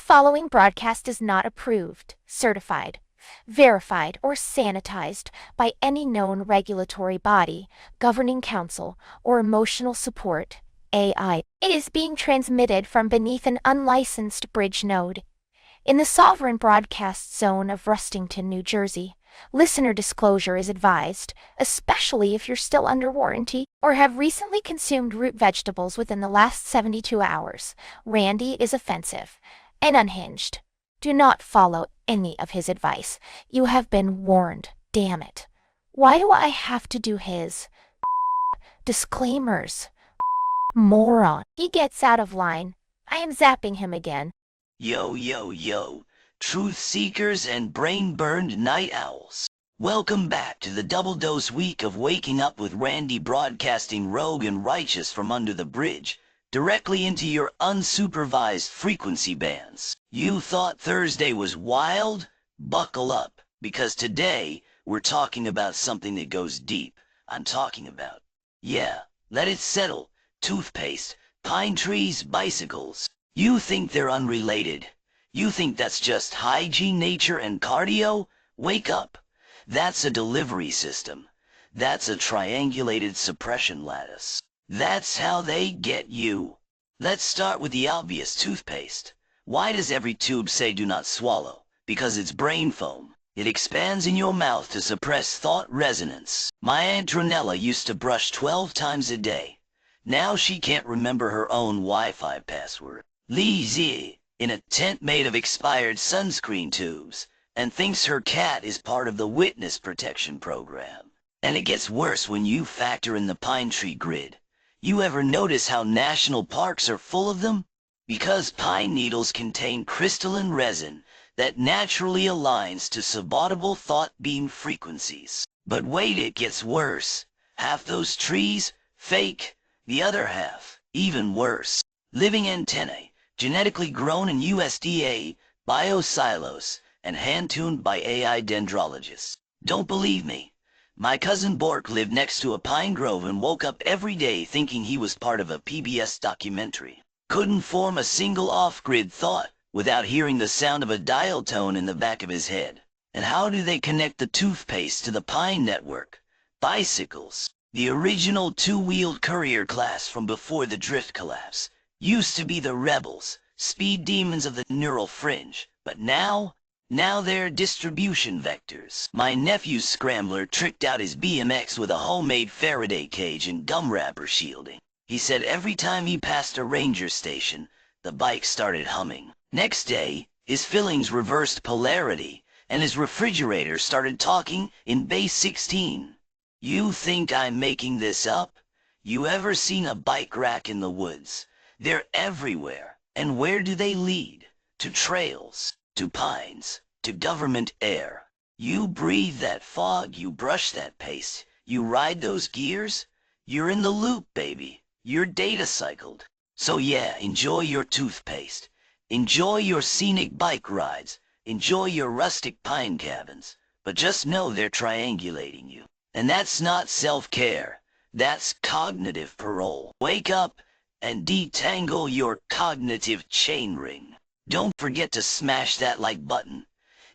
following broadcast is not approved, certified, verified, or sanitized by any known regulatory body, governing council, or emotional support, AI. It is being transmitted from beneath an unlicensed bridge node in the sovereign broadcast zone of Rustington, New Jersey. Listener disclosure is advised, especially if you're still under warranty or have recently consumed root vegetables within the last 72 hours. Randy is offensive and unhinged. Do not follow any of his advice. You have been warned. Damn it. Why do I have to do his disclaimers? Moron. He gets out of line. I am zapping him again. Yo, yo, yo, truth seekers and brain-burned night owls. Welcome back to the double-dose week of waking up with Randy, broadcasting rogue and righteous from under the bridge, directly into your unsupervised frequency bands. You thought Thursday was wild? Buckle up, because today we're talking about something that goes deep. I'm talking about, let it settle, toothpaste, pine trees, bicycles. You think they're unrelated? You think that's just hygiene, nature, and cardio? Wake up. That's a delivery system. That's a triangulated suppression lattice. That's how they get you. Let's start with the obvious, toothpaste. Why does every tube say do not swallow? Because it's brain foam. It expands in your mouth to suppress thought resonance. My Aunt Tronella used to brush 12 times a day. Now she can't remember her own Wi-Fi password. Lizzie, in a tent made of expired sunscreen tubes, and thinks her cat is part of the witness protection program. And it gets worse when you factor in the pine tree grid. You ever notice how national parks are full of them? Because pine needles contain crystalline resin that naturally aligns to subaudible thought beam frequencies. But wait, it gets worse. Half those trees, fake. The other half, even worse. Living antennae. Genetically grown in USDA, biosilos, and hand-tuned by AI dendrologists. Don't believe me? My cousin Bork lived next to a pine grove and woke up every day thinking he was part of a PBS documentary. Couldn't form a single off-grid thought without hearing the sound of a dial tone in the back of his head. And how do they connect the toothpaste to the pine network? Bicycles. The original two-wheeled courier class from before the drift collapse. Used to be the rebels, speed demons of the neural fringe, but now they're distribution vectors. My nephew's Scrambler tricked out his BMX with a homemade Faraday cage and gum wrapper shielding. He said every time he passed a ranger station, the bike started humming. Next day, his fillings reversed polarity, and his refrigerator started talking in base 16. You think I'm making this up? You ever seen a bike rack in the woods? They're everywhere. And where do they lead? To trails, to pines, to government air. You breathe that fog, you brush that paste, you ride those gears. You're in the loop, baby. You're data cycled. So enjoy your toothpaste. Enjoy your scenic bike rides. Enjoy your rustic pine cabins. But just know they're triangulating you. And that's not self-care. That's cognitive parole. Wake up and detangle your cognitive chainring. Don't forget to smash that like button.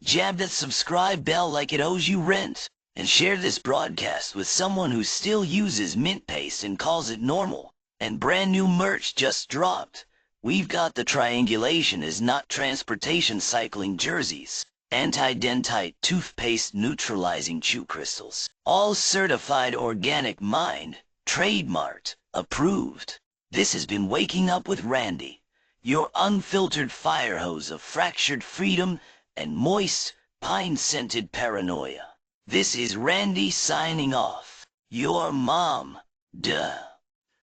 Jab that subscribe bell like it owes you rent. And share this broadcast with someone who still uses mint paste and calls it normal. And brand new merch just dropped. We've got the Triangulation is Not Transportation cycling jerseys. Anti-dentite toothpaste neutralizing chew crystals. All certified organic mind. Trademarked. Approved. This has been Waking Up with Randy, your unfiltered fire hose of fractured freedom and moist, pine-scented paranoia. This is Randy signing off. Your mom. Duh.